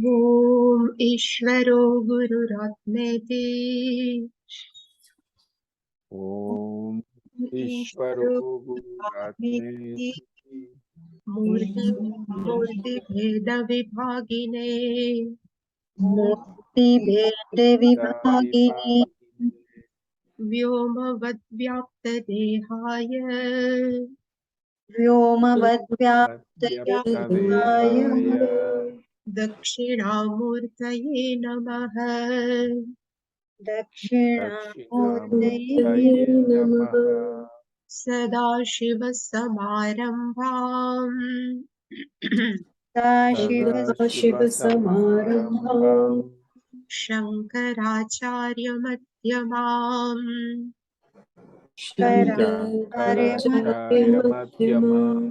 ॐ ईश्वरो गुरुरात्मेति ॐ ईश्वरो गुरुरात्मेति मूर्तिभेदविभागिने मूर्तिभेदविभागिने व्योमवद्व्याप्तदेहाय व्योमवद्व्याप्तदेहाय दक्षिणामूर्तये नमः। दक्षिणामूर्तये नमः। सदाशिवसमारम्भाम् सदाशिवसमारम्भाम् शङ्कराचार्यमध्यमाम् शङ्कराचार्यमध्यमाम्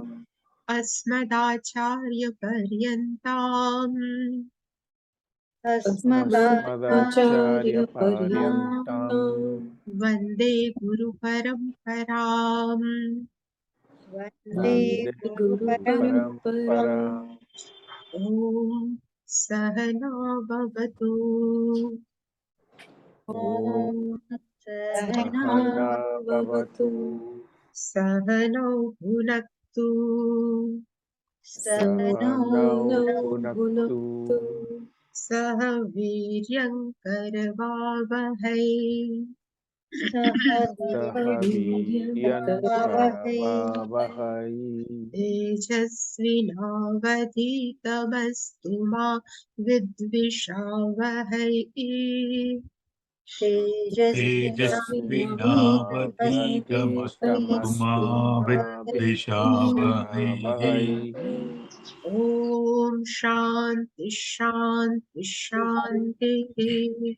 अस्मदाचार्यपर्यन्ताम् अस्मदाचार्यपर्यन्ताम् वन्दे गुरुपरम्पराम्। वन्दे गुरुपरम्पराम्। ॐ सहना भवतु ॐ सहना भवतु सहनौ भुनक्तु सहनौ भुनक्तु सह वीर्यङ्करवावहै सह सह वीर्यङ्करवावहै तेजस्विनावधीतमस्तु मा विद्विषावहै तेजस्विनावधीतमस्तु मा विद्विषावहै। ॐ शान्ति शान्ति शान्तिः।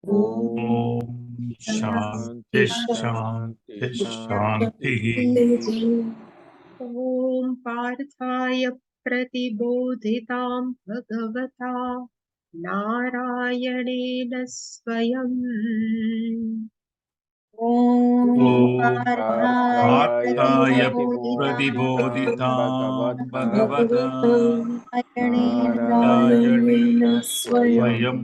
ॐ शान्ति शान्ति शान्तिः। ॐ पार्थाय प्रतिबोधितां भगवता नारायणेन स्वयं ॐ पार्थाय प्रतिबोधितां भगवता नारायणेन स्वयं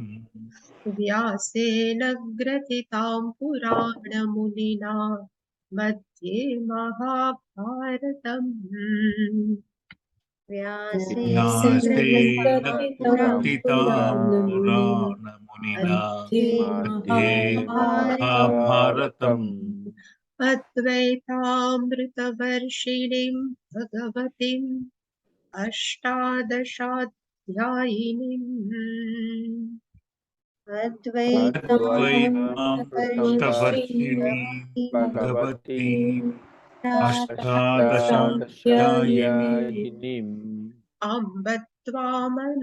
व्यासेन ग्रथितां पुराणमुनिना मध्ये महाभारतम् व्यासेन ग्रथितां पुराणमुनिना मध्ये महाभारतम् अद्वैतामृतवर्षिणीं भगवतीम् अष्टादशाध्यायिनीम् अद्वैतामृतवर्षिणीं भगवतीम् अष्टादशाध्यायिनीम् अष्टादशाध्यायिनीम् अम्ब त्वामनुसन्दधामि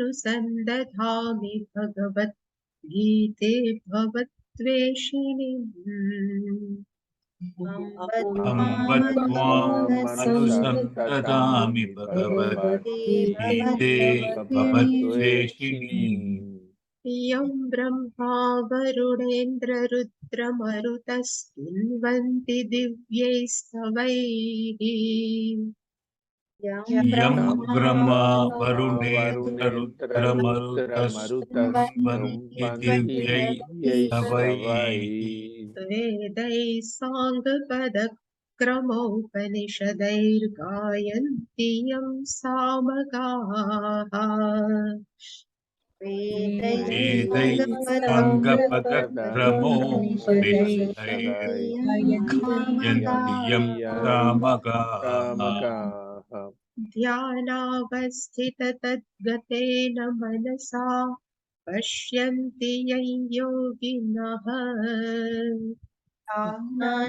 भगवद्गीते भवद्वेषिणीम् अम्ब त्वामनुसन्तदामि भगवद्गीते भवद्वेषिणीम् यं ब्रह्मा वरुणेन्द्ररुद्रमरुतस्तुन्वन्ति दिव्यैस्तवैः यं ब्रह्मा वरुणेन्द्ररुद्रमरुतस्तुन्वन्ति दिव्यैस्तवैः वेदैः साङ्गपदक्रमोपनिषदैर्गायन्ति यं सामगाः वेदैः साङ्गपदक्रमोपनिषदैर्गायन्ति यं सामगाः ध्यानावस्थिततद्गतेन मनसा पश्यन्ति यं योगिनः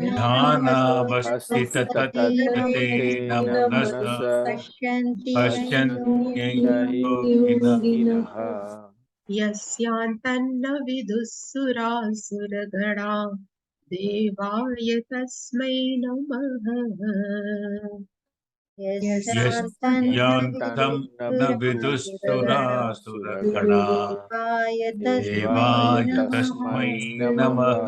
ध्यानावस्थिततद्गतेन मनसा पश्यन्ति यं योगिनः यस्यान्तन्न विदुःसुरासुरगणा देवाय तस्मै नमः यस्यान्तं न विदुःसुरासुरगणा देवाय तस्मै नमः।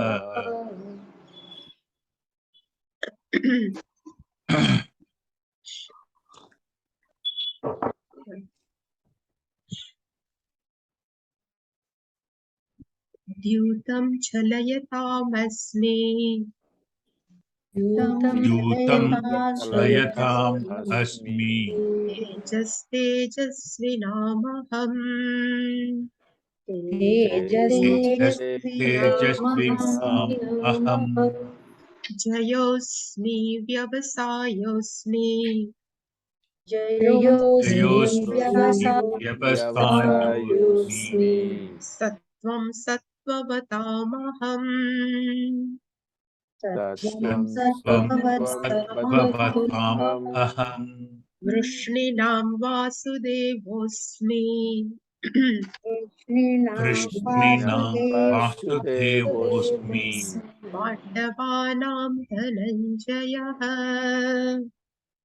द्यूतं छलयतामस्मि यूतं द्यूतं चलयताम् चलयताम् अस्मि अस्मि तेजस्तेजस्विनामहम् तेजस्विनामहम् अहम् तेजस्तेजस्विनामहम् जयोऽस्मि व्यवसायोऽस्मि जयोऽस्मि जयोऽस्मि व्यवसायोऽस्मि व्यवसायोऽस्मि सत्त्वं सत्त्ववतामहम् सत्त्वं सत्त्वं त्वं सत्त्ववत्तमहम् सत्त्ववताम् सत्त्ववताम् अहम् वृष्णीनां वासुदेवोऽस्मि कृष्णीनां कृष्णिनां कृष्णीनां वासुदेवोऽस्मि वासुदेवोऽस्मि पाण्डवानां धनञ्जयः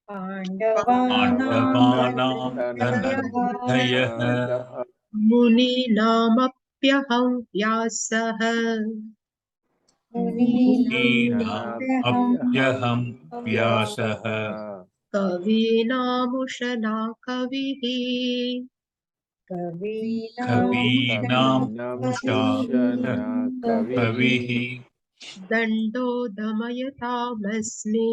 पाण्डवानां पाण्डवानां पाण्डवानां धनञ्जयः धनञ्जयः धनञ्जयः मुनीनामप्यहं व्यासः मुनीनाम् मुनीनामप्यहं अप्यहं व्यासः व्यासः कवीनामुशना कविः कवीनाम् कवीनामुशना उषा कविः कविः दण्डो दमयतामस्मि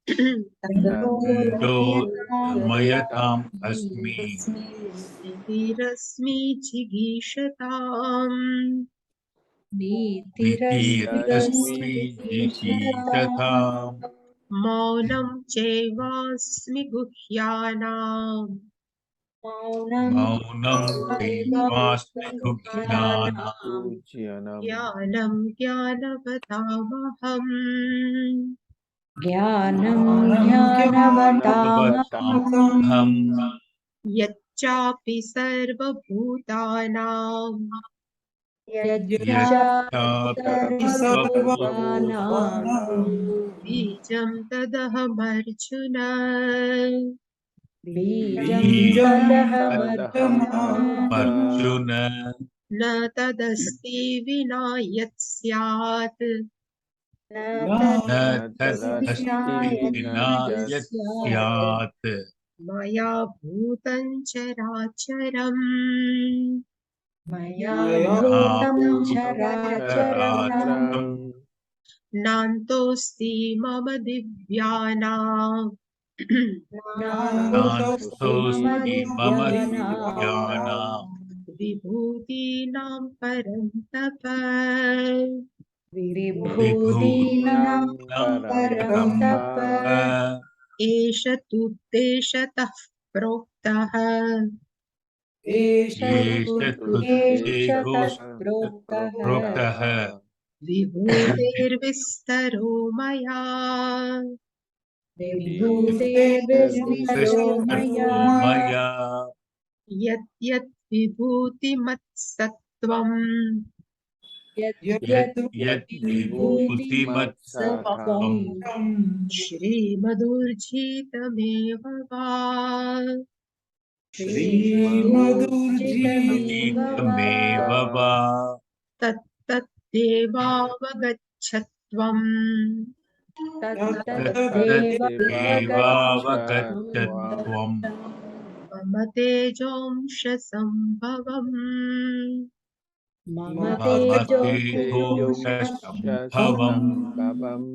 दण्डो दण्डोदमयताम् दमयताम् अस्मि धीरस्मि जिगीषताम् नीतिरस्मि नीतिरस्मि जिगीषताम् जिगीषताम् मौनं चैवास्मि गुह्यानाम् मौनं मौनं चैवास्मि गुह्यानाम् ज्ञानाम् पूज्यनम् ज्ञानं ज्ञानवतामहम् ज्ञानं ज्ञानवतामहम् भवतामहम् यच्चापि सर्वभूतानां यच्चापि यच्चापि सर्वभूतानां सर्वभूतानां बीजं तदहमर्जुन बीजं बीजं तदहमर्जुन तदहमर्जुन तदहमर्जुन न तदस्ति विना यत् स्यात् न न न तदस्ति विना तदस्ति तदस्ति विना यत् यत् स्यात् स्यात् मया भूतं चराचरम् मया मया भूतं चराचरम् चराचरम् चराचरम् नान्तोऽस्ति मम दिव्यानां नान्तोऽस्ति मम नान्तोऽस्ति मम दिव्यानाम् दिव्यानाम् विभूतीनां परन्तप विभूतीनां विभूतीनां विभूतीनां परन्तप परन्तप परन्तप एष तुद्देशतः प्रोक्तः एष एष तुद्देशतः तुद्देहोस् एतदुद्देशतः प्रोक्तः प्रोक्तः विभूतेर्विस्तरो मया विभूतेर्विस्तरो मया विस्तरो मया यद्यद् विभूतिमत्सत्त्वम् यद्यद् यत् यत् विभूतिमत्सत्त्वम् विभूतिमत्सत्त्वम् श्रीमदूर्जितमेव वा श्रीमदूर्जितमेव वा शीतमेव वा तत्तदेवावगच्छत्वम् तत्तदेवावगच्छत्वम् तत्तदेवावगच्छत्वम् मम तेजोंशसम्भवम् मम मम तेजो तेजोंशसम्भवम् तेजोंशसम्भवम्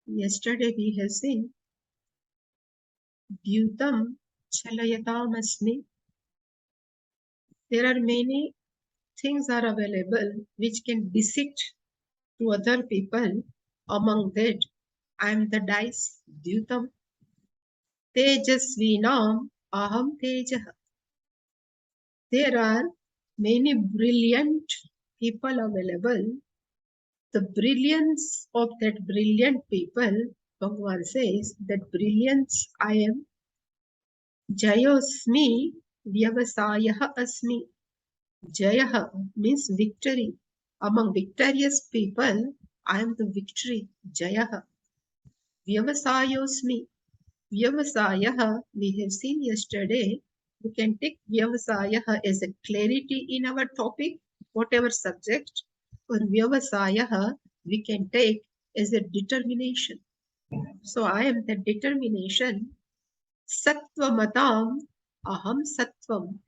Yesterday we have seen Dyutam Chalayatam. There are many things are available which can deceive to other people. Among that, I am the dice Dyutam Tejasvinam Aham Tejah. There are many brilliant people available. The brilliance of that brilliant people, Bhagavan says that brilliance I am Jayosmi Vyavasayah Asmi. Jayah means victory. Among victorious people, I am the victory. Jayah. Vyavasayosmi. Vyavasayah, we have seen yesterday. We can take Vyavasayah as a clarity in our topic, whatever subject. or vyavasayah we can take as a determination. So I am the determination. Sattva-matam aham sattvam.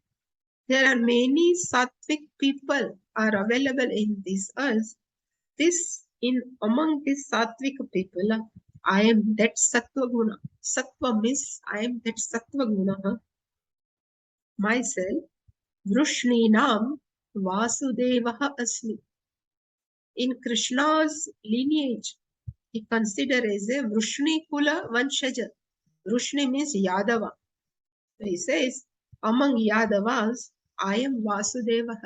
There are many sattvic people are available in this earth. This in among these sattvic people, I am that sattva guna. Sattva means I am that sattva guna myself. Vrishninam Vasudevah asmi. In Krishna's lineage, he considered as a Vrishni Kula Vanshaja. Vrishni means Yadava. So he says, among Yadavas, I am Vasudeva.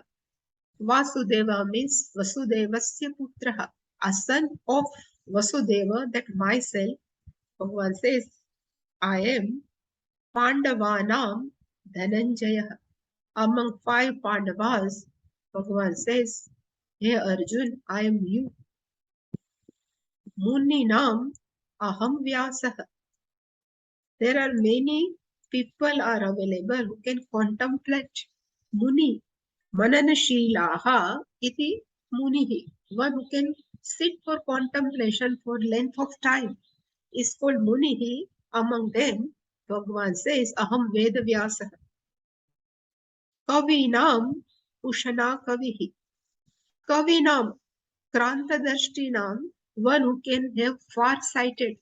Vasudeva means Vasudevasya Putraha, a son of Vasudeva, that myself. Bhagavan says, I am Pandavanam Dhananjaya. Among 5 Pandavas, Bhagavan says, Hey Arjun, I am you. Muninam Aham Vyasah. There are many people are available who can contemplate. Muni. Mananashilaha iti munihi. One who can sit for contemplation for length of time is called munihi. Among them, Bhagavan says, Aham Veda Vyasa. Kavinam Ushana Kavihi. Kavinam Krantadarshtinam, one who can have far-sighted,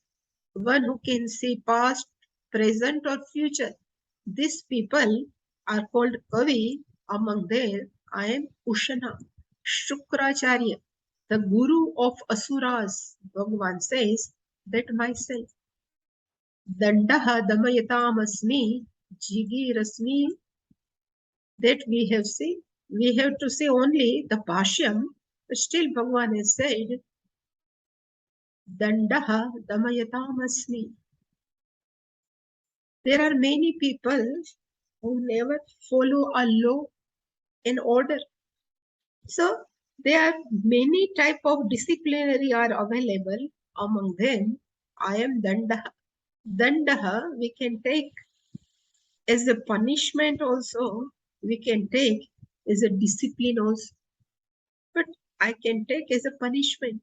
one who can see past, present or future. These people are called Kavi. Among them, I am Ushana, Shukracharya, the guru of Asuras. Bhagavan says that myself. Dandaha Damayatam-asmi, Jigirasmi, that we have seen. We have to say only the Bhashyam, but still Bhagavan has said, Dandaha Damayatam-asmi. There are many people who never follow a law and order. So there are many type of disciplinary are available. Among them, I am Dandaha. Dandaha we can take as a punishment also. We can take as a discipline also. But I can take as a punishment.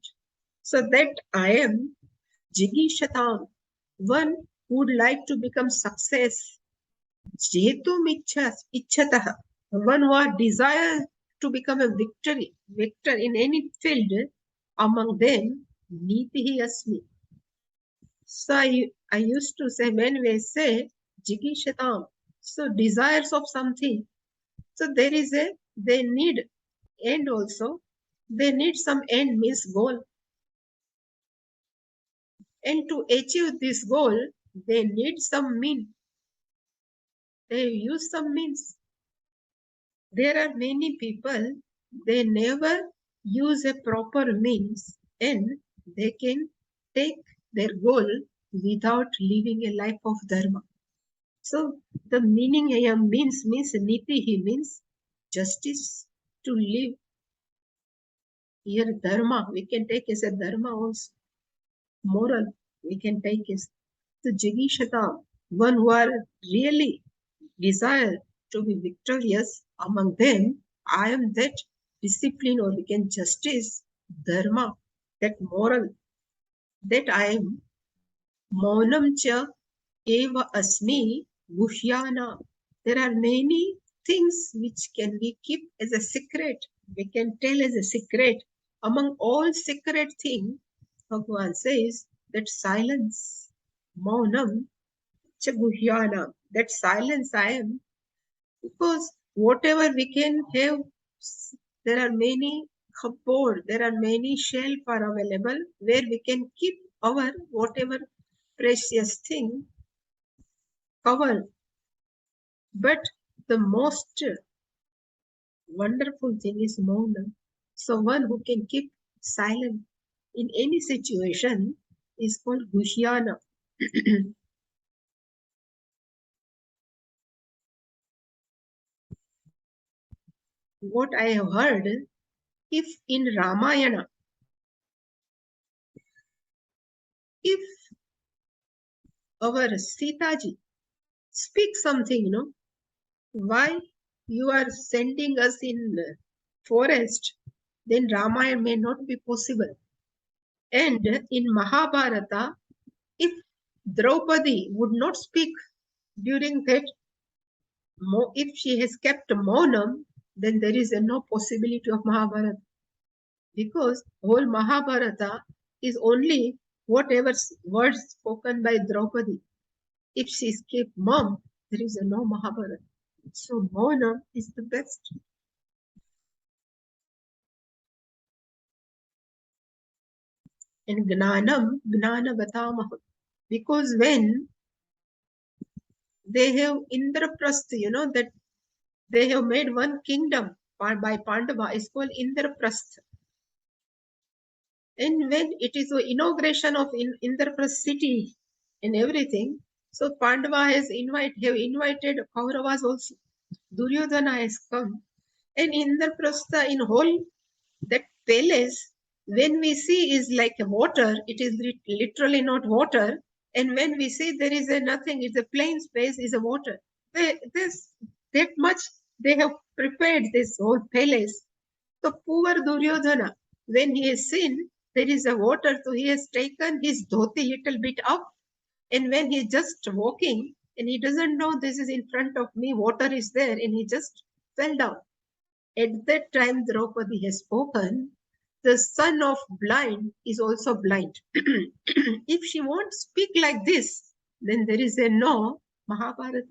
So that I am Jigishatam, one who would like to become success. Jetum Ichatah, one who are desire to become a victor in any field. Among them, Nitihi Asmi. So I used to say, when we say Jigishatam, so desires of something. So there is they need end also. They need some end means goal. And to achieve this goal, they need some mean. They use some means. There are many people, they never use a proper means and they can take their goal without living a life of dharma. So the meaning here means nitihi means justice, to live. Here dharma, we can take as a dharma also. Moral, we can take as the Jigishata, one who are really desire to be victorious. Among them, I am that discipline, or we can justice, dharma, that moral, that I am. Maunam cha eva asmi guhyana. There are many things which can be kept as a secret. We can tell as a secret. Among all secret things, Bhagavan says that silence, maunam cha guhyana, that silence I am. Because whatever we can have, there are many cupboard, there are many shelf are available where we can keep our whatever precious thing covered. But the most wonderful thing is Mauna. So one who can keep silent in any situation is called Gushyana. What I have heard, if in Ramayana, if our Sitaji speaks something, why you are sending us in forest, then Ramayana may not be possible. And in Mahabharata, if Draupadi would not speak during that, if she has kept Maunam, then there is no possibility of Mahabharata. Because whole Mahabharata is only whatever words spoken by Draupadi. If she kept mum, there is no Mahabharata. So Maunam is the best. And Gnanam, Gnanavatamaha. Because when they have Indraprastha, that they have made one kingdom by Pandava, is called Indraprastha. And when it is the inauguration of Indraprastha city and everything, so Pandava have invited Kauravas also. Duryodhana has come. And Indraprastha in whole that palace, when we see is like a water, it is literally not water. And when we see there is a nothing, it's a plain space, is a water. That much they have prepared this whole palace. So poor Duryodhana, when he has seen there is a water, so he has taken his dhoti little bit up. And when he just walking, and he doesn't know this is in front of me, water is there, and he just fell down. At that time, Draupadi has spoken, the son of blind is also blind. If she won't speak like this, then there is a no Mahabharata.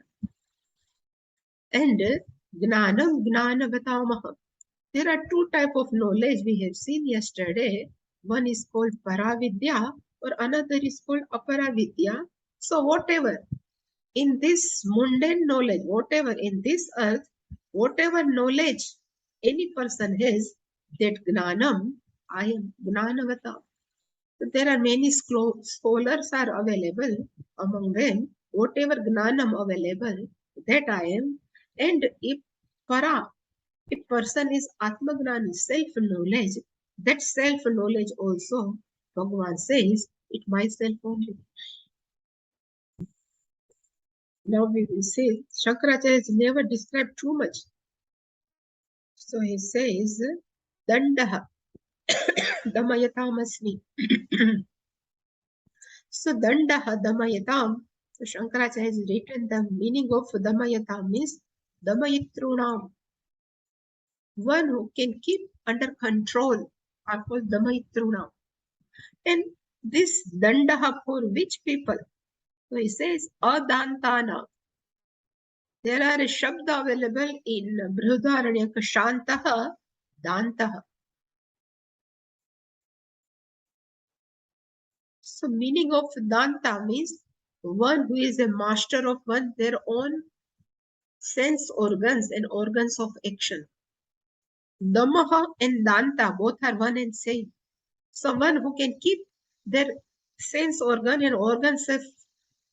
And Gnanam Gnanavatamaha. There are two types of knowledge we have seen yesterday. One is called Paravidya or another is called Aparavidya. So whatever in this mundane knowledge, whatever in this earth, whatever knowledge any person has, that Gnanam, I am Gnanavata. So there are many scholars are available. Among them, whatever Gnanam available, that I am. And if Para, if person is Atmagnani, self-knowledge, that self-knowledge also, Bhagavan says, it myself only. Now we will see, Shankaracharya has never described too much. So he says, Dandaha, Damayatamasmi. So Dandaha, Damayatam. So Shankaracharya has written the meaning of Damayatam means Damayitrunam. One who can keep under control are called Damayitrunam. And this Dandaha for which people? So he says, Adantana. There are a shabda available in Brihadaranyaka, Shantaha, Dantaha. So meaning of Danta means one who is a master of their own sense organs and organs of action. Damaha and Danta both are one and same. Someone who can keep their sense organ and organs of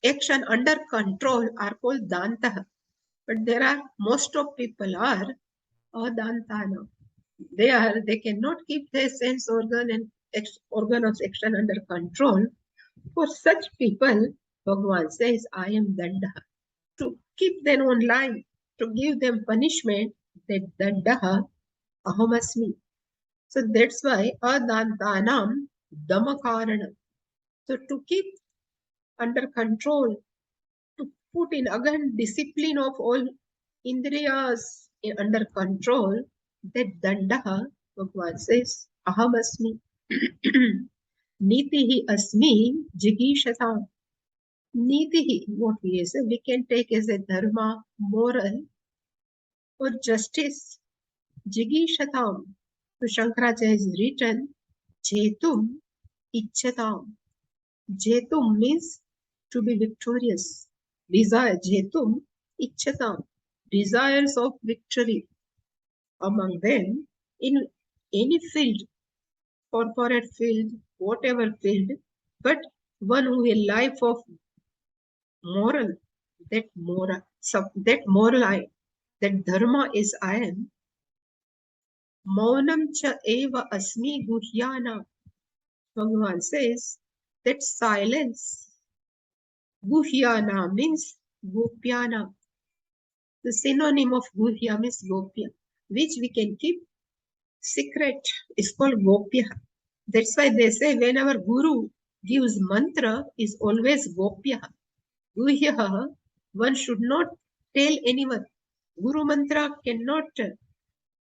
action under control are called Danta. But there are most of people are Adantana. They cannot keep their sense organ and organ of action under control. For such people, Bhagavan says, I am Dandaha. To keep them on line, to give them punishment, that Dandaha Ahamasmi. So that's why Adantanam Damakaranam. So to keep under control, to put in again discipline of all Indriyas under control, that Dandaha, Bhagavan says, Ahamasmi. Nitihi asmi jigishatam. Nitihi, what we say, we can take as a dharma, moral, or justice. Jigishatam. So Shankaracharya has written, Jetum Ichchatam. Jetum means to be victorious. Desire, Jetum Ichchatam. Desires of victory. Among them, in any field, corporate field, whatever field, but one who a life of moral, that that dharma is I am. Maunam cha eva asmi guhyana. Bhagavan says that silence, guhyana means gopyana. The synonym of guhya means gopya, which we can keep secret is called Gopya. That's why they say when our Guru gives mantra is always Gopya. Guhya, one should not tell anyone. Guru mantra cannot,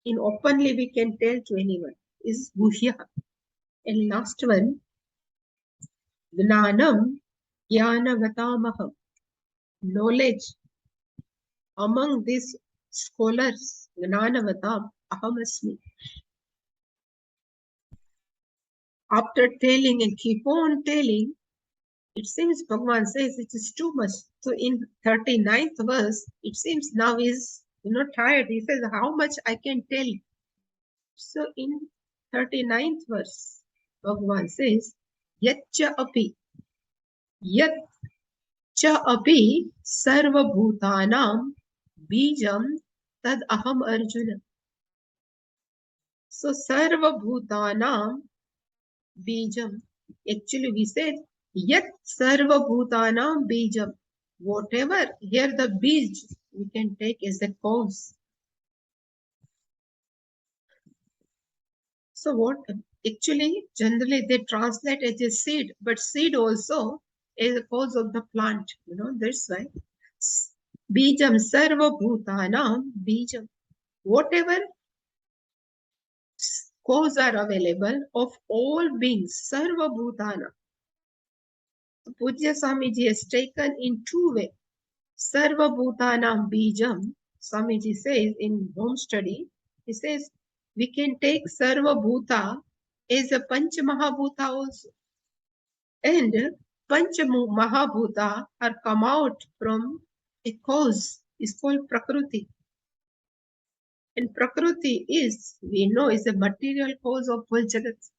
in openly we can tell to anyone. Is Guhya. And last one, Gnanam Jnanavatamaham. Knowledge among these scholars, Gnanavatam Ahamasmi. After telling and keep on telling, it seems Bhagavan says it is too much. So in 39th verse, it seems now is tired. He says, how much I can tell. So in 39th verse, Bhagavan says, Yatcha api, Yatcha api sarva bhutanam bijam tad aham arjuna. So sarva bhutanam bijam. Actually, we said yat sarva bhutanam bijam. Whatever here the bij we can take as a cause. So what actually generally they translate as a seed, but seed also is a cause of the plant. That's why bijam sarva bhutanam bijam. Whatever cause are available of all beings, sarva bhutana. Pujya Swamiji has taken in two ways. Sarva Bhutanam Bijam, Swamiji says in home study, he says we can take Sarva Bhuta as a Panch Mahabhuta also. And Panch Mahabhuta are come out from a cause, is called Prakriti. And Prakriti is, we know, is a material cause of whole Jagat.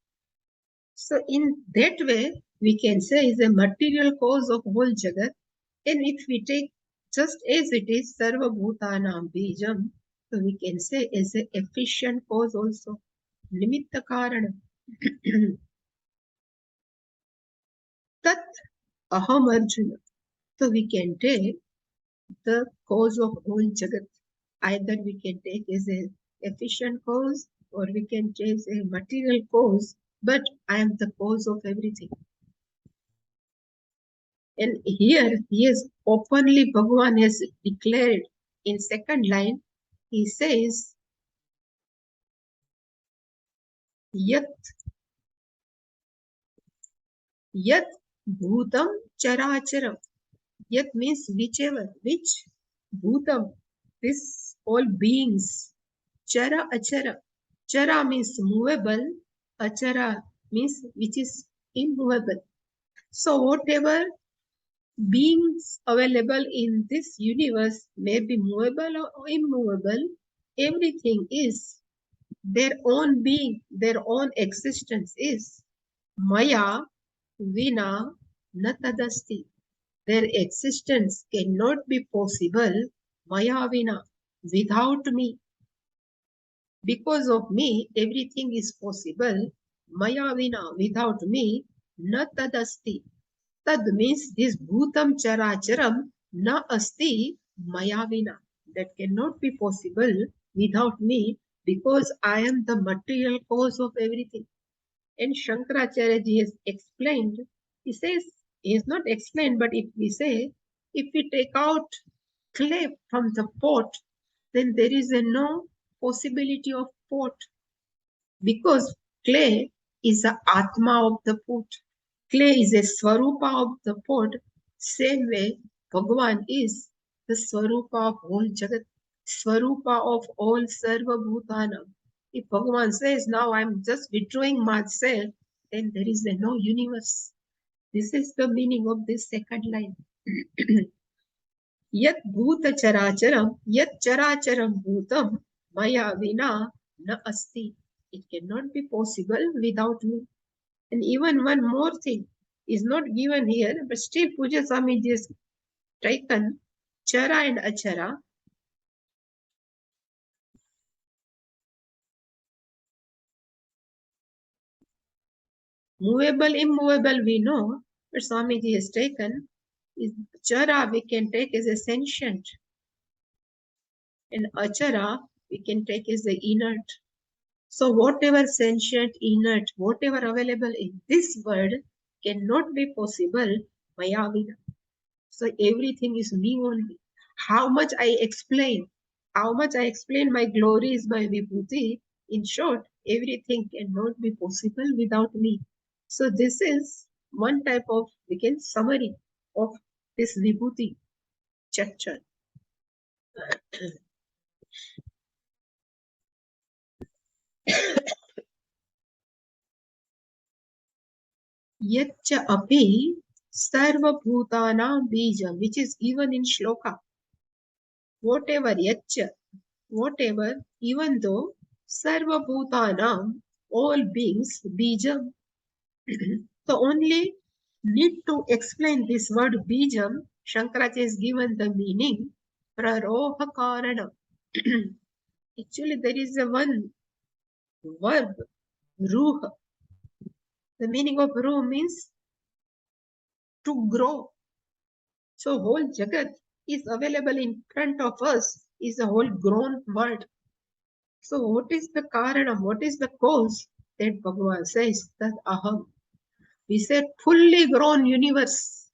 So in that way, we can say is a material cause of whole Jagat. And if we take just as it is, Sarva Bhutanam Bijam, so we can say as an efficient cause also. Nimitta Karana. Tat Aham Arjuna. So we can take the cause of whole Jagat. Either we can take as an efficient cause or we can take as a material cause, but I am the cause of everything. And here he has openly, Bhagavan has declared in second line, he says, Yat bhutam characharam. Yat means whichever, which bhutam, this all beings, chara achara. Chara means movable, achara means which is immovable. So whatever beings available in this universe may be movable or immovable, everything is their own being, their own existence is Maya Vina Natadasti. Their existence cannot be possible Maya Vina, without me. Because of me, everything is possible. Maya Vina, without me, Natadasti. Tad means this bhutam characharam na asti maya vina. That cannot be possible without me because I am the material cause of everything. And Shankaracharya ji has explained, he says, he has not explained, but if we say, if we take out clay from the pot, then there is no possibility of pot because clay is the Atma of the pot. Clay is a Swarupa of the pot, same way Bhagavan is the Swarupa of whole Jagat, Swarupa of all Sarva Bhutanam. If Bhagavan says, now I am just withdrawing myself, then there is no universe. This is the meaning of this second line. Yat Bhuta Characharam, Yat Characharam Bhutam, Maya Vina Na Asti. It cannot be possible without me. And even one more thing is not given here, but still Puja Swamiji has taken Chara and Achara. Movable, immovable we know, but Swamiji has taken is Chara we can take as a sentient and Achara we can take as the inert. So whatever sentient, inert, whatever available in this world cannot be possible maya vina. So everything is me only. How much I explain, my glories, my vibhuti, in short, everything cannot be possible without me. So this is one type of, we can summary of this vibhuti chapter. Yaccha api sarvabhutanam bijam, which is given in shloka. Whatever yaccha, whatever, even though sarvabhutanam, all beings, bijam. So only need to explain this word bijam. Shankaracharya is given the meaning praroha karana. Actually, there is a one verb, ruh. The meaning of ruh means to grow. So whole Jagat is available in front of us, is a whole grown world. So what is the karanam? What is the cause? That Bhagavan says that aham. We said fully grown universe.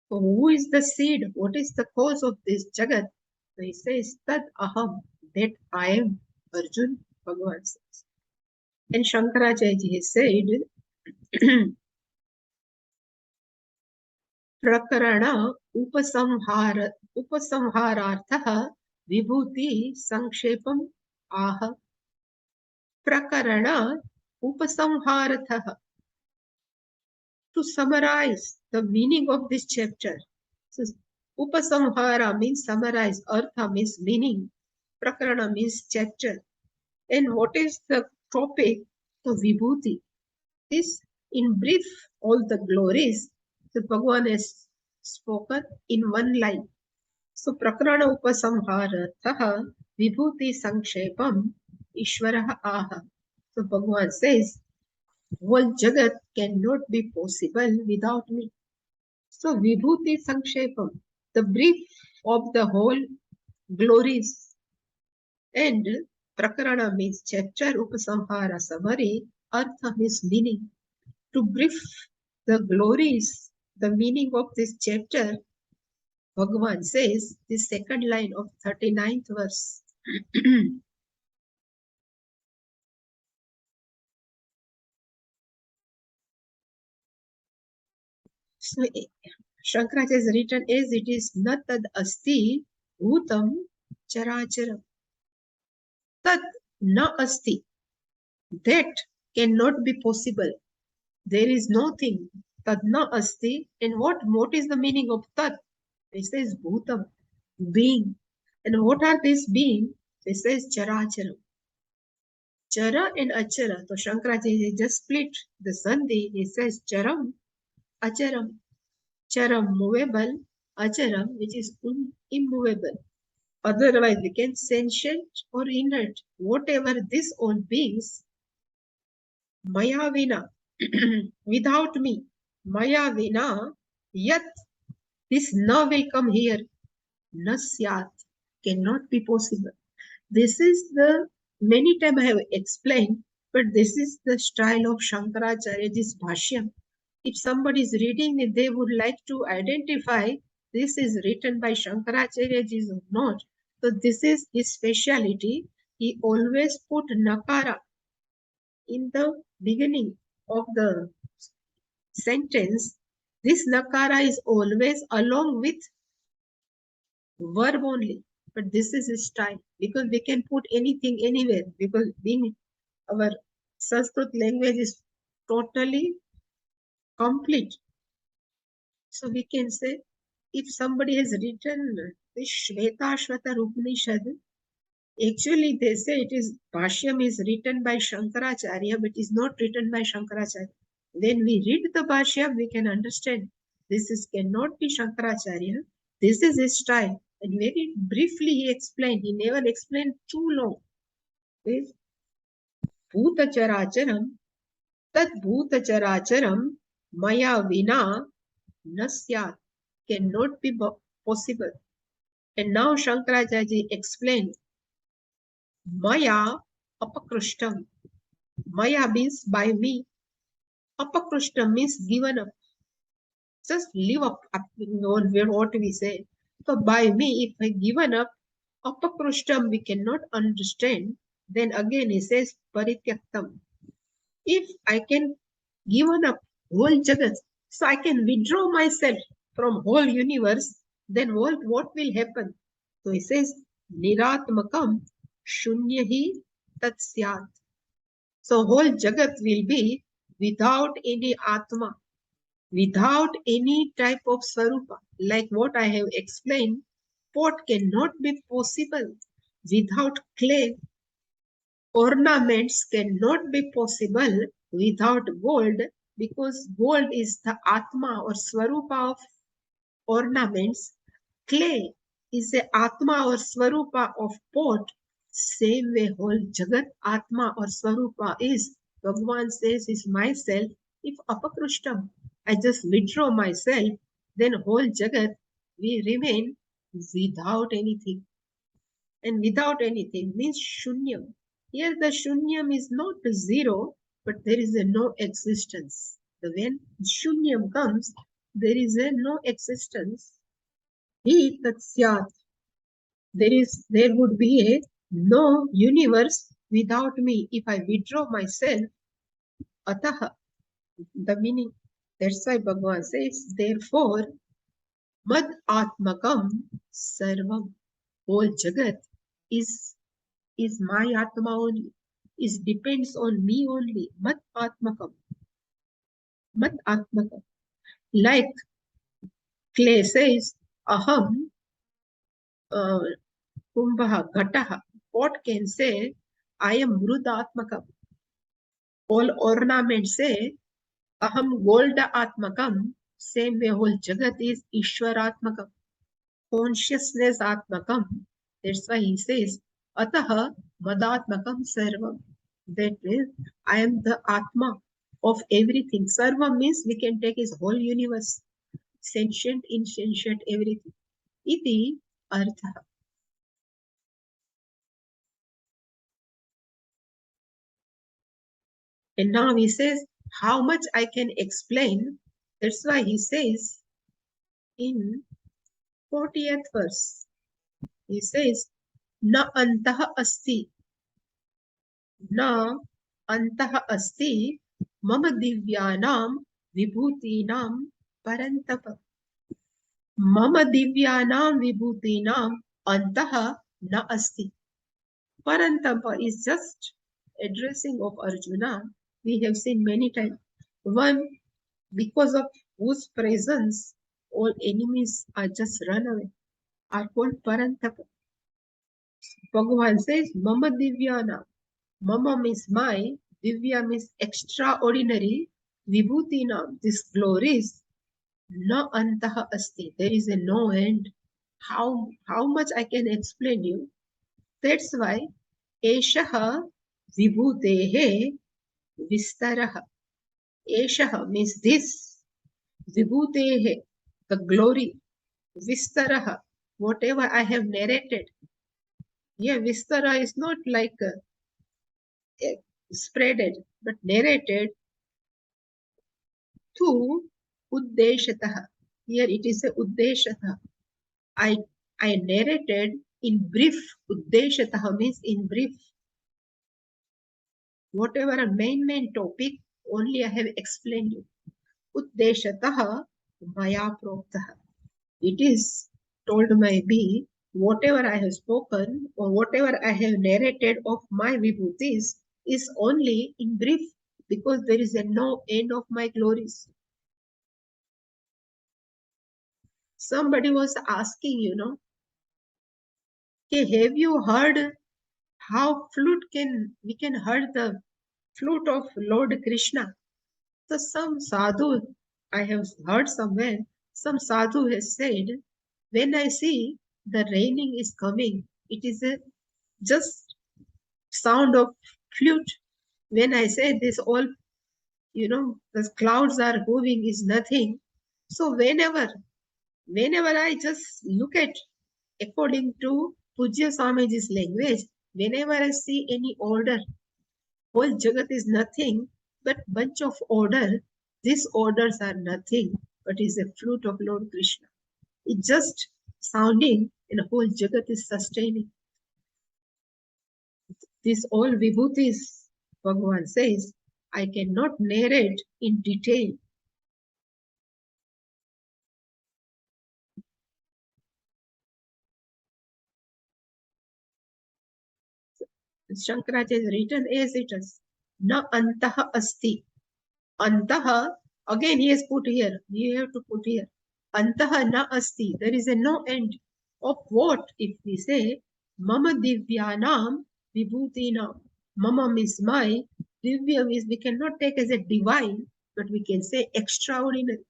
So who is the seed? What is the cause of this Jagat? So he says that aham, that I am Arjun, Bhagavan says. And Shankaracharya has said प्रकरण उपसंहारार्थः विभूति संक्षेपम आह प्रकरण उपसंहारतः to summarize the meaning of this chapter. So, upasamhara means summarize, artha means meaning, prakarana means chapter. And what is the topic? The vibhuti. This, in brief, all the glories the Bhagavan has spoken in one line. So, prakarana upasamharatah vibhuti sankhepam ishvaraha aha. So, Bhagavan says, whole Jagat cannot be possible without me. So, vibhuti sankhepam, the brief of the whole glories. And prakarana means chapter, upasamhara summary, artha means meaning. To brief the glories, the meaning of this chapter, Bhagavan says, this second line of 39th verse. So, Shankaracharya has written as it is, na tad asti bhutam characharam. Tad na asti. That cannot be possible. There is nothing. Tad na asti. And what is the meaning of tad? It says bhutam, being. And what are these being? It says characharam. Chara and achara. So Shankaracharya just split the sandhi. He says charam, acharam. Charam movable, acharam which is immovable. Otherwise we can sentient or inert. Whatever this all beings, maya vina, without me, maya vina, yat, this na will come here, nasyat, cannot be possible. This is the, many times I have explained, but this is the style of Shankaracharya's Bhashyam. If somebody is reading it, they would like to identify this is written by Shankaracharya or not. So this is his speciality. He always put nakara in the beginning of the sentence. This nakara is always along with verb only. But this is his style because we can put anything anywhere because being our Sanskrit language is totally complete. So we can say if somebody has written this Shvetashvata Upanishad, actually they say it is Bhashyam is written by Shankaracharya, but is not written by Shankaracharya. When we read the Bhashyam, we can understand this is cannot be Shankaracharya. This is his style. And very briefly he explained. He never explained too long. This Bhutacharacharam, Tat Bhutacharacharam, Maya Vina, Nasyat, cannot be possible. And now Shankaracharya explained Maya Apakrishtam. Maya means by me. Apakrushtam means given up. Just live up on what we say. So by me, if I given up, apakrushtam we cannot understand. Then again he says parityaktam. If I can given up whole jagat, so I can withdraw myself from whole universe, then what will happen? So he says niratmakam shunyahi tat syat. So whole jagat will be without any atma, without any type of swarupa. Like what I have explained, pot cannot be possible without clay. Ornaments cannot be possible without gold because gold is the atma or swarupa of ornaments. Clay is the atma or swarupa of pot. Same way whole jagat atma or swarupa is. Bhagavan says is myself. If apakrushtam, I just withdraw myself, then whole jagat will remain without anything. And without anything means shunyam. Here the shunyam is not zero, but there is a no existence. When shunyam comes, there is a no existence. He tatsyat. There would be a no universe without me. If I withdraw myself, ataha, the meaning. That's why Bhagavan says, therefore, mad atmakam sarvam. Whole jagat is my atma only. It depends on me only. Mat atmakam. Mat atmakam. Like clay says, aham kumbha ghataha. Pot can say, I am mrudatmakam. All ornaments say, aham golda atmakam. Same way whole jagat is ishwaratmakam. Consciousness atmakam. That's why he says, ataha madatmakam sarvam. That means I am the atma of everything. Sarvam means we can take his whole universe. Sentient, insentient, everything. Iti artha. And now he says, how much I can explain. That's why he says in 40th verse, he says, na antaha asti, na antaha asti, mama divyanam vibhutinam parantapa. Mama divyanam vibhutinam antaha na asti. Parantapa is just addressing of Arjuna. We have seen many times. One, because of whose presence all enemies are just run away, are called Parantapa. Bhagavan says, Mama Divyana. Mama means my, Divya means extraordinary, Vibhutina, this glories, na antaha asti. There is a no end. How much I can explain you? That's why Eshaha Vibhutehe Vistaraha. Eshaha means this. Vibhutehe, the glory. Vistaraha, whatever I have narrated. Here, Vistara is not like spreaded, but narrated to Uddeshataha. Here it is a Uddeshataha. I narrated in brief. Uddeshataha means in brief. Whatever a main topic, only I have explained you. Uddeshataha maya proktaha. It is told by me, whatever I have spoken or whatever I have narrated of my vibhutis is only in brief because there is a no end of my glories. Somebody was asking, okay, have you heard how we can heard the flute of Lord Krishna? So some sadhu, I have heard somewhere, some sadhu has said, when I see the raining is coming, it is a just sound of flute. When I say this all, the clouds are moving is nothing. So whenever I just look at, according to Pujya Swamiji's language, whenever I see any order, Whole Jagat is nothing but bunch of order. These orders are nothing but is a fruit of Lord Krishna. It's just sounding and whole Jagat is sustaining. This all vibhutis, Bhagavan says, I cannot narrate in detail. Shankaracharya is written as it is. Na antaha asti. Antaha, again he has put here. You have to put here. Antaha na asti. There is a no end. Of what? If we say, Mama divyanam vibhutinam. Mama means my. Divya means we cannot take as a divine, but we can say extraordinary.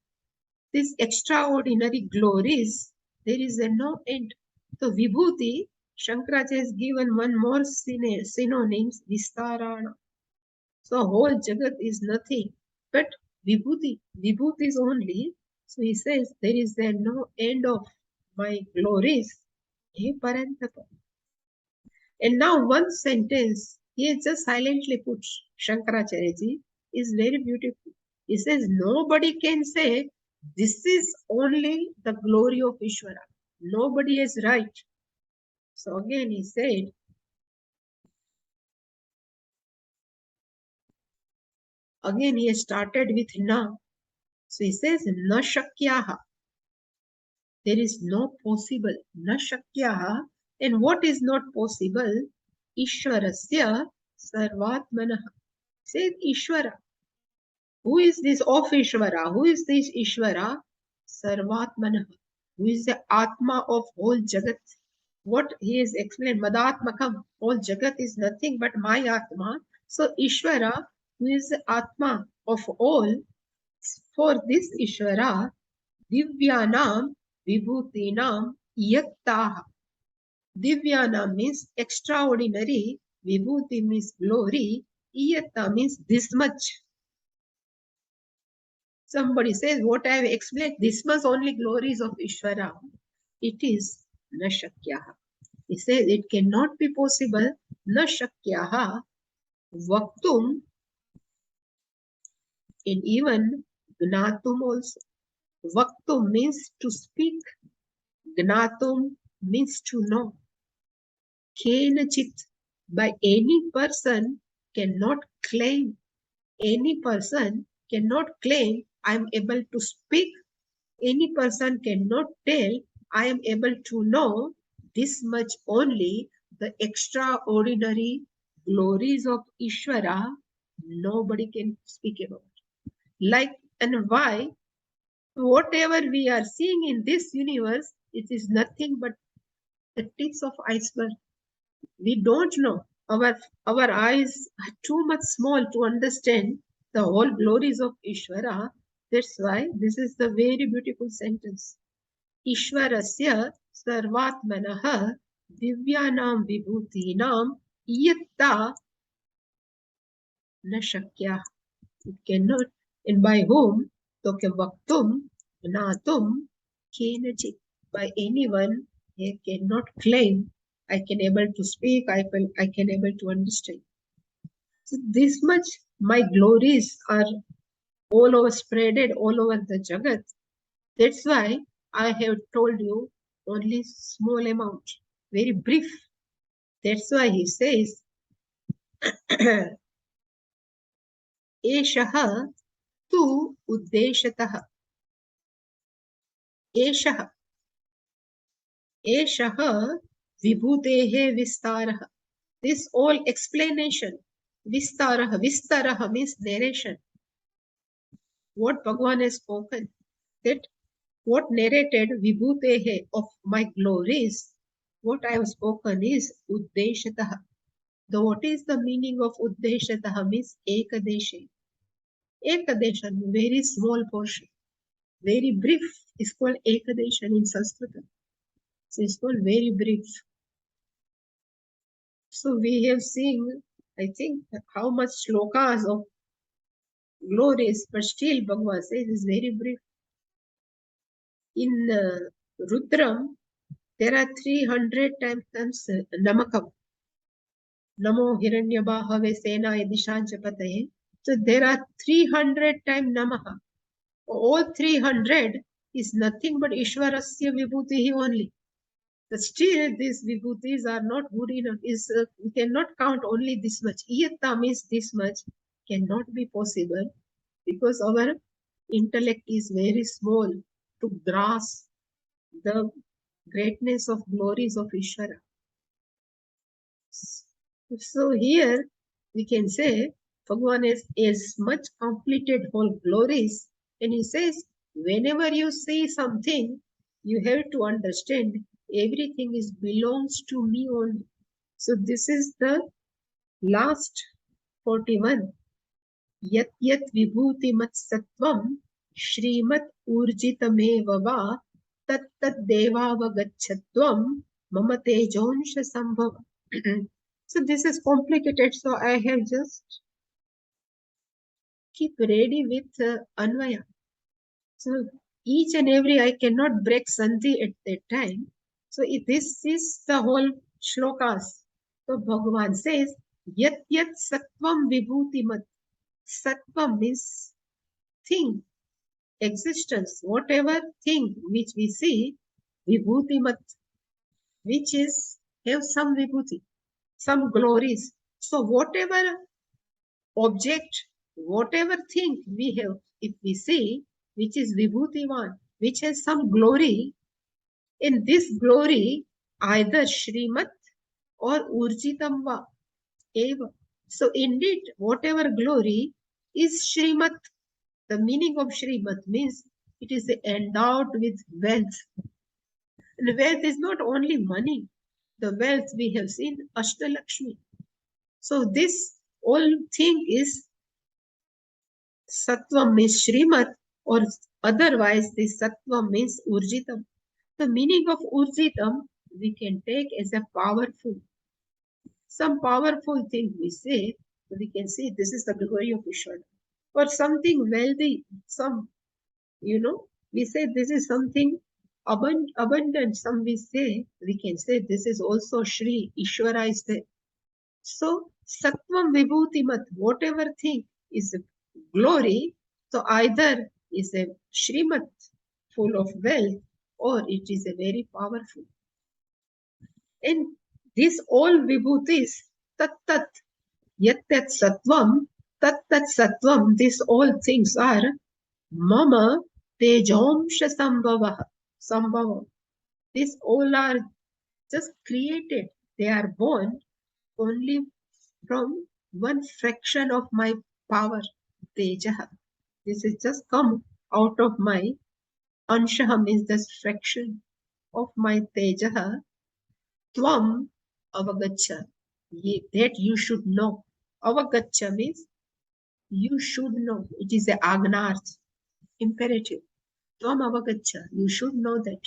These extraordinary glories, there is a no end. So vibhuti, Shankaracharya has given one more synonyms, vistarana. So whole Jagat is nothing but vibhuti. Vibhuti is only. So he says there is a no end of my glories. He parantapa. And now one sentence he has just silently put, Shankaracharya ji, is very beautiful. He says nobody can say this is only the glory of Ishvara. Nobody is right. So again he said, again he started with na. So he says na shakyaha. There is no possible. Na shakyaha. And what is not possible? Ishwarasya sarvatmanaha. Says Ishvara. Who is this of Ishvara? Who is this Ishvara? Sarvatmanaha. Who is the Atma of whole Jagat? What he is explained, Madatmakam. Whole Jagat is nothing but my Atma. So Ishvara, who is the Atma of all, for this Ishvara, Divyanam Vibhutinam Yattaha. Divyanam means extraordinary, Vibhuti means glory, Yatta means this much. Somebody says, what I have explained, this much only glories of Ishvara. It is na shakyaha. He says it cannot be possible, na shakyaha, vaktum, and even gnatum also. Vaktum means to speak, gnatum means to know. Kenachit, by any person cannot claim, any person cannot claim I am able to speak. Any person cannot tell, I am able to know this much only, the extraordinary glories of Ishvara, nobody can speak about. Like and why, whatever we are seeing in this universe, it is nothing but the tips of iceberg. We don't know. Our eyes are too much small to understand the whole glories of Ishvara. That's why this is the very beautiful sentence. Ishvarasya sarvatmanah divyanam vibhutinam yatta na shakyah. It cannot, and by whom? Toke vaktum gnatum kenachit. By anyone, he cannot claim, I can able to speak, I can able to understand. So this much my glories are all over spreaded all over the Jagat. That's why I have told you only small amount, very brief. That's why he says, Eshaha tu uddeshataha. Eshaha. Eshaha vibhutehe vistaraha. This all explanation. Vistaraha. Vistaraha means narration. What Bhagavan has spoken. That what narrated vibhutehe of my glories, what I have spoken is uddeshataha. What is the meaning of uddeshataha means ekadeshe. Ekadeshan, very small portion. Very brief is called ekadeshan in Sanskrit. So it's called very brief. So we have seen, I think, how much shlokas of glories, but still Bhagavan says is very brief. In Rudram, there are 300 times namakam. Namo Hiranyabahave Senaya Dishancha Pataye. So there are 300 times Namaha. All 300 is nothing but Ishwarasya Vibhutihi only. But still, these vibhutis are not good enough. We cannot count only this much. Iyatta means this much cannot be possible because our intellect is very small to grasp the greatness of glories of Ishvara. So here we can say Bhagavan has as much completed whole glories, and he says, whenever you see something, you have to understand everything is belongs to me only. So this is the last 41. Yat yat vibhuti mat sattvam shrimat urjitameva va tat tat devavagachatvam mama tejonsha sambhava. So this is complicated, so I have just keep ready with Anvaya. So each and every, I cannot break Sandhi at that time. So this is the whole shlokas. So Bhagavan says, Yat yat sattvam vibhuti mat. Sattvam means thing, existence, whatever thing which we see, vibhuti mat, which is have some vibhuti, some glories. So whatever object, whatever thing we have, if we see, which is vibhutivan, which has some glory, in this glory, either Shrimat or Urjitam va eva. So indeed, whatever glory is Shrimat. The meaning of Shrimat means it is endowed with wealth. And wealth is not only money. The wealth we have seen, Ashtalakshmi. So this whole thing is Sattvam means Shrimat, or otherwise the Sattvam means Urjitam. The meaning of Urjitam we can take as a powerful. Some powerful thing we say, we can say this is the glory of Ishvara. Or something wealthy, we say this is something abundant. Some we say, we can say this is also Shri, Ishvara is there. So, Sattvam Vibhutimat, whatever thing is glory, so either is a Shrimat full of wealth or it is a very powerful. And this all Vibhutis, Tat Tat, Yat Tat Sattvam, Tat Tat Sattvam, these all things are Mama Tejomsha Sambhava. These all are just created. They are born only from one fraction of my power, Tejaha. This is just come out of my Anshaha means this fraction of my Tejaha. Tvam avagacha. That you should know. Avagacha means you should know. It is a agnarth, imperative. Tvam avagacha. You should know that.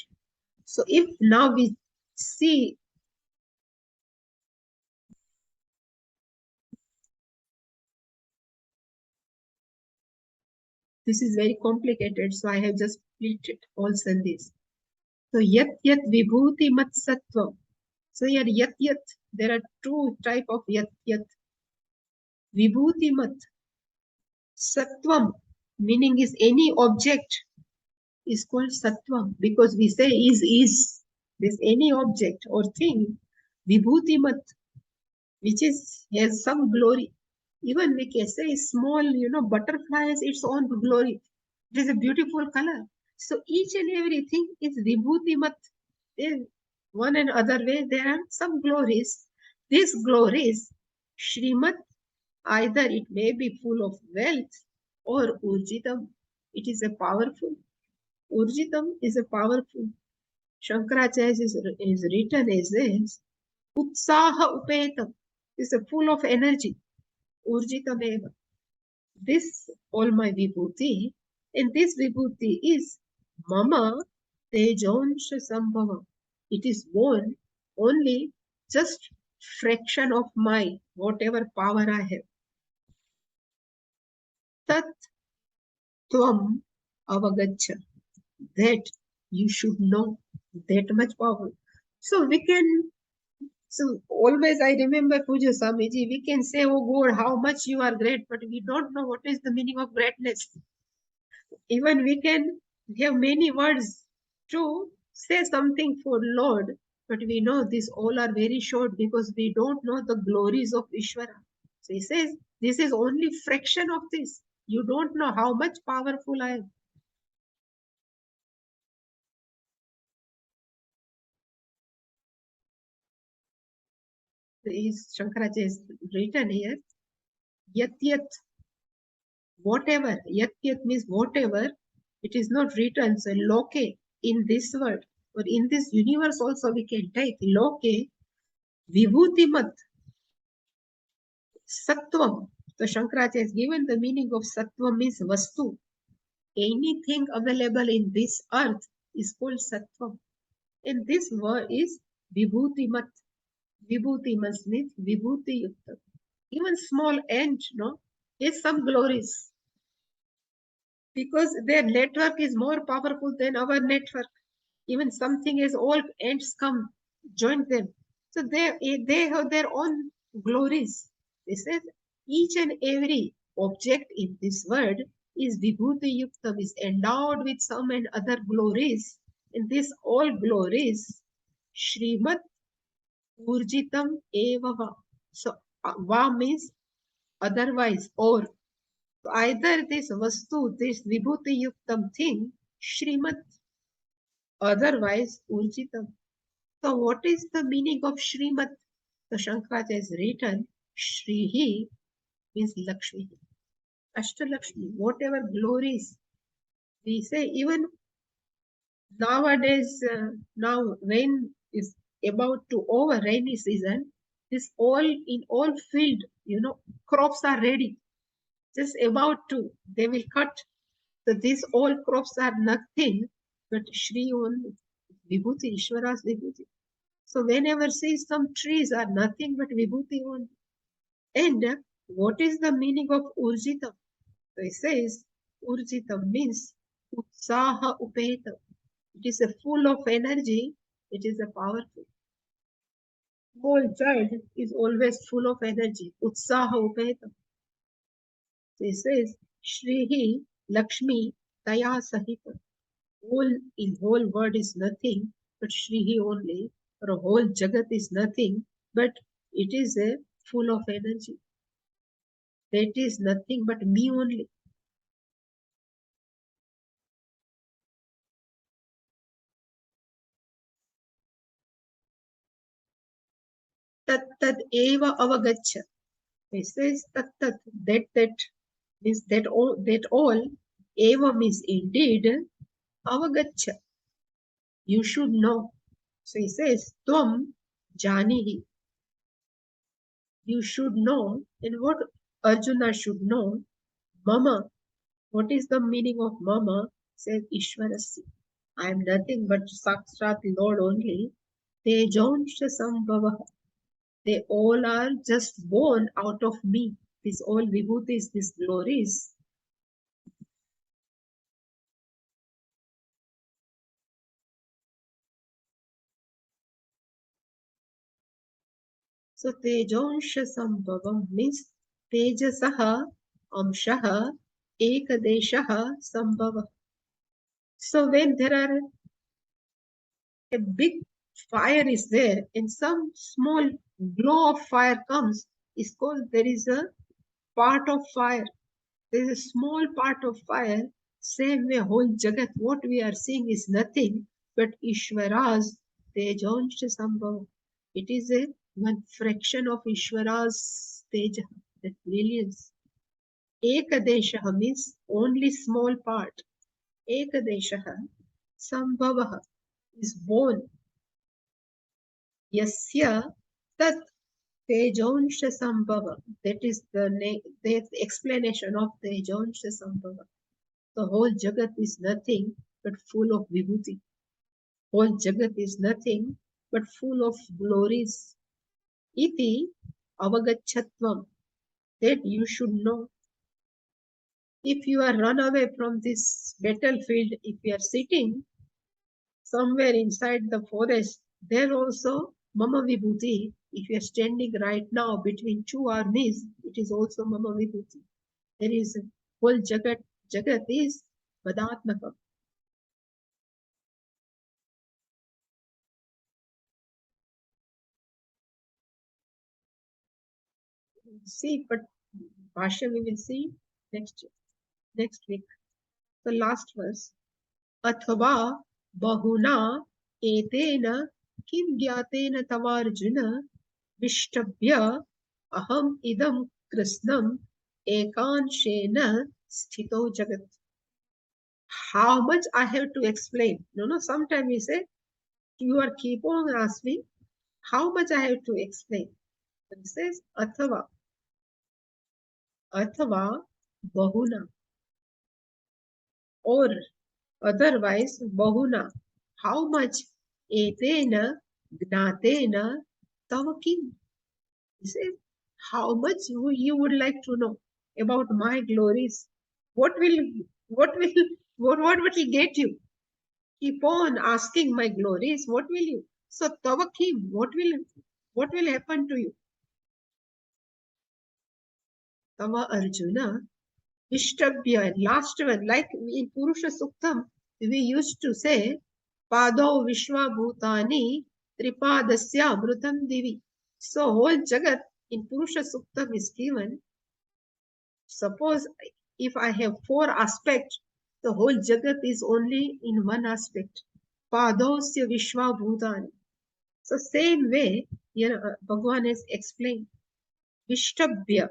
So if now we see this is very complicated, so I have just split it all sandhis. So yat yat vibhuti mat sattvam. So here yat yat, there are two type of yat yat. Vibhuti mat sattvam, meaning is any object is called sattvam because we say is this any object or thing. Vibhuti mat, which is has some glory. Even we can say small, butterfly has its own glory. It is a beautiful color. So each and everything is vibhuti mat. In one and other way, there are some glories. These glories, Shrimat, either it may be full of wealth or Urjitam. It is a powerful. Urjitam is a powerful. Shankaracharya is written as this. Utsaha upetam is a full of energy. Urjitameva. This all my vibhuti, and this vibhuti is mama tejonsha sambhava. It is born only just fraction of my whatever power I have. Tat tvam avagacha. That you should know that much power. So we can So always I remember Puja Swamiji, we can say, oh God, how much you are great, but we don't know what is the meaning of greatness. Even we can have many words to say something for Lord, but we know these all are very short because we don't know the glories of Ishvara. So he says, this is only fraction of this. You don't know how much powerful I am. Is Shankaracharya is written here, yat yat, whatever, yat yat means whatever, it is not written, so loke, in this world, or in this universe also we can take loke, vibhutimat, sattvam. So Shankaracharya has given the meaning of sattvam means vastu. Anything available in this earth is called sattvam. And this word is vibhutimat. Vibhutimat means vibhuti yukta. Even small ant, no, has some glories because their network is more powerful than our network. Even something as all ants come, join them. So they have their own glories. They said each and every object in this world is vibhuti yuktam, is endowed with some and other glories. And this all glories, Shrimat Urjitam Evava. So va means otherwise or. So either this vastu, this vibhuti yuktam thing, Shrimat, otherwise Urjitam. So what is the meaning of Shrimat? The Shankaracharya has written, Shrihi means Lakshmi. Ashtalakshmi, whatever glories. We say even nowadays, now rain is about to over, rainy season, this all in all field, crops are ready. Just about to, they will cut. So these all crops are nothing but Shri only. Vibhuti, Ishvara's Vibhuti. So whenever see some trees are nothing but Vibhuti only. And what is the meaning of Urjita? So it says Urjita means Utsaha Upeta. It is a full of energy. It is a powerful. Whole child is always full of energy. Utsaha Upeta. So it says Shrihi Lakshmi Taya Sahita. Whole in whole world is nothing but Shrihi only, or a whole Jagat is nothing, but it is a full of energy. That is nothing but me only. Tat tat eva avagaccha. It says tat tat, that means that all eva means indeed avagaccha. You should know. So he says tvam janihi. You should know. And what Arjuna should know, mama. What is the meaning of mama? Says Ishwarasya. I am nothing but Sakshat Lord only. Tejonsha Sambhava. They all are just born out of me. These all vibhutis, these glories. So Tejonsha Sambhavam means Tejasaha Amshaha Ekadeshaha Sambhava. So when there are a big fire is there and some small glow of fire comes, is called there is a part of fire. There is a small part of fire. Same way, whole Jagat, what we are seeing is nothing but Ishvara's Tejansha Sambhava. It is a one fraction of Ishvara's Teja, that millions. Ekadesha means only small part. Ekadesha Sambhava is born. Yasya Tat Tejansha Sambhava. That is the explanation of Tejansha Sambhava. The whole Jagat is nothing but full of vibhuti. Whole Jagat is nothing but full of glories. Iti avagachatvam. That you should know. If you are run away from this battlefield, if you are sitting somewhere inside the forest, there also mama vibhuti If you are standing right now between two armies, it is also Mama Vibhuti. There is a whole Jagat. Jagat is Vadatmaka. See, but Bhashya we will see next week. The last verse. Athava bahuna etena kim gyatena tavarjuna vishtabhya aham idam krishnam ekanshena sthito jagat. How much I have to explain? No, sometimes we say, you are keep on asking, how much I have to explain? It says, Athava bahuna, or otherwise bahuna. How much? Etena gnatena tava kim. He says, how much you would like to know about my glories? What will will get you? Keep on asking my glories. What will you? So tava kim, what will happen to you? Tava Arjuna Ishtabhya, last one, like in Purusha Suktam, we used to say, Pado Vishwa Bhutani Tripadasya Amrutam Divi. So whole Jagat in Purusha Suktam is given. Suppose if I have four aspects, the whole Jagat is only in one aspect. Padosya Vishwa Bhutani. So same way, Bhagavan has explained. Ishtabhya.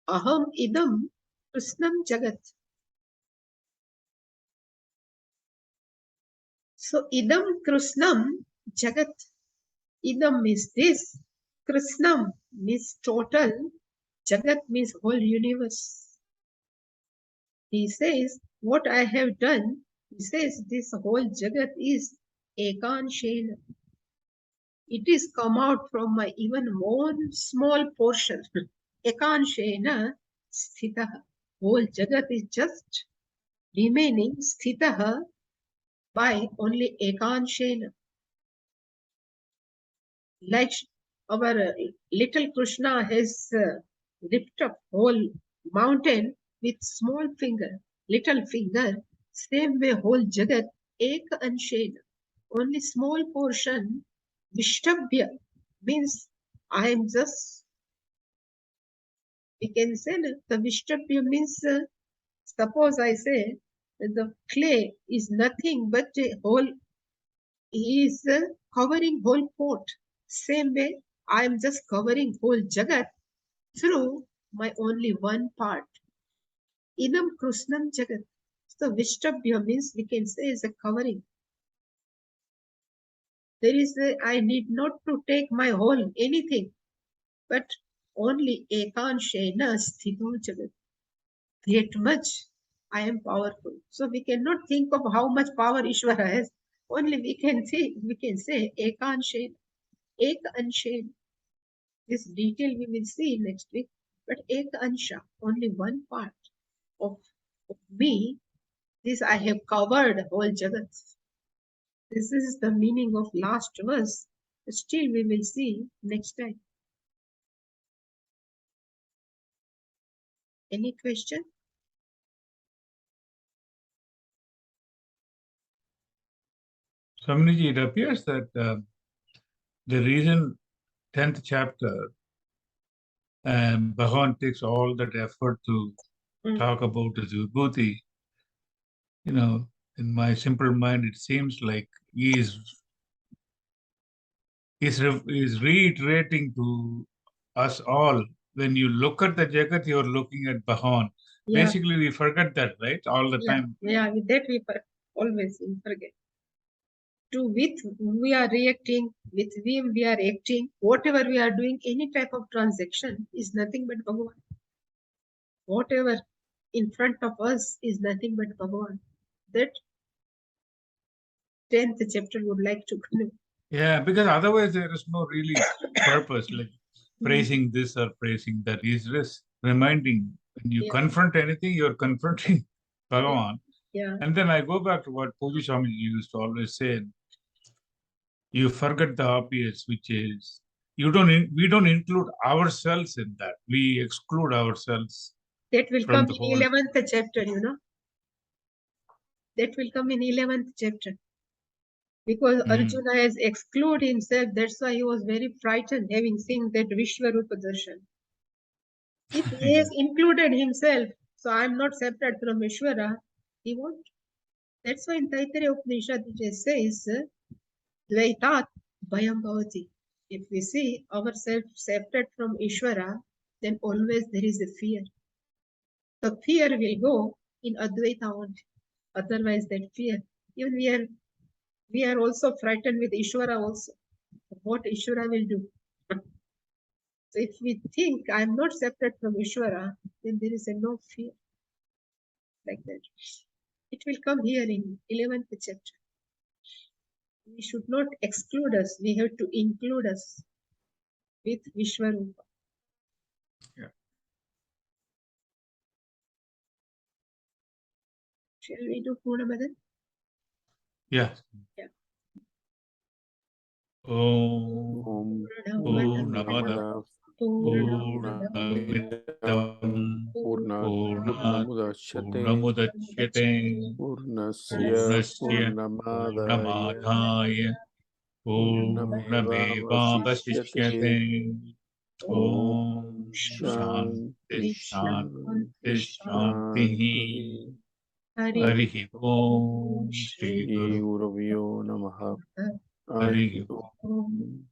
Aham idam Krishnam Jagat. So idam Krishnam Jagat. Idam means this. Krishnam means total. Jagat means whole universe. He says, what I have done, he says this whole Jagat is Ekanshena. It is come out from my even more small portion. Ekanshena Sthitaha. Whole Jagat is just remaining Sthitaha by only Ekanshena. Like our little Krishna has ripped up whole mountain with small finger, little finger, same way whole Jagat, Ek Anshena, only small portion, Vishtabhya, means I am just, we can say that the Vishtabhya means, suppose I say that the clay is nothing but a whole, he is covering whole pot. Same way, I am just covering whole Jagat through my only one part. Idam Krishnam Jagat. So Vishtabhya means we can say is a covering. There is I need not to take my whole anything, but only Ekanshena Sthito Jagat. That much I am powerful. So we cannot think of how much power Ishvara has. Only we can say Ekanshena. Ek Anshen. This detail we will see next week. But Ek Ansha, only one part of me, this I have covered whole Jagat. This is the meaning of last verse. Still we will see next time. Any question? Swamiji, it appears that the reason 10th chapter and Bhagavan takes all that effort to talk about the Vibhuti, in my simple mind, it seems like he is reiterating to us all, when you look at the Jagat, you're looking at Bhagavan. Yeah. Basically, we forget that, right? All the time. Yeah, with that we always forget. To with we are reacting, with whom we are acting, whatever we are doing, any type of transaction is nothing but Bhagavan. Whatever in front of us is nothing but Bhagavan. That 10th chapter would like to know. Yeah, because otherwise there is no really purpose, like praising this or praising that. He's just reminding, when you confront anything, you're confronting Bhagavan. Yeah. And then I go back to what Puji Swami used to always say, you forget the obvious, which is we don't include ourselves in that. We exclude ourselves That will from come the in whole. 11th chapter, you know. That will come in 11th chapter. Because Arjuna has excluded himself, that's why he was very frightened having seen that Vishwarupa darshan. If he has included himself, so I am not separate from Ishvara, he won't. That's why in Taittiriya Upanishad it says, Dvaitat Bhayam Bhavati. If we see ourselves separate from Ishvara, then always there is a fear. The fear will go in Advaita only. Otherwise, that fear. Even we are also frightened with Ishvara also. What Ishvara will do. So if we think I am not separate from Ishvara, then there is a no fear like that. It will come here in 11th chapter. We should not exclude us. We have to include us with Vishwarupa. Yeah. Shall we do Purnamadan? Yeah. Yeah. Om Om Purnamada Purnamidam Purnamudachyate Purnamudachyate Purnasya Purnamadaya Purnamevavasishyate. Om Shanti Shanti Shanti. Harihi Om Shri Shri Guru Guravyo Namaha. Harihi Om. Om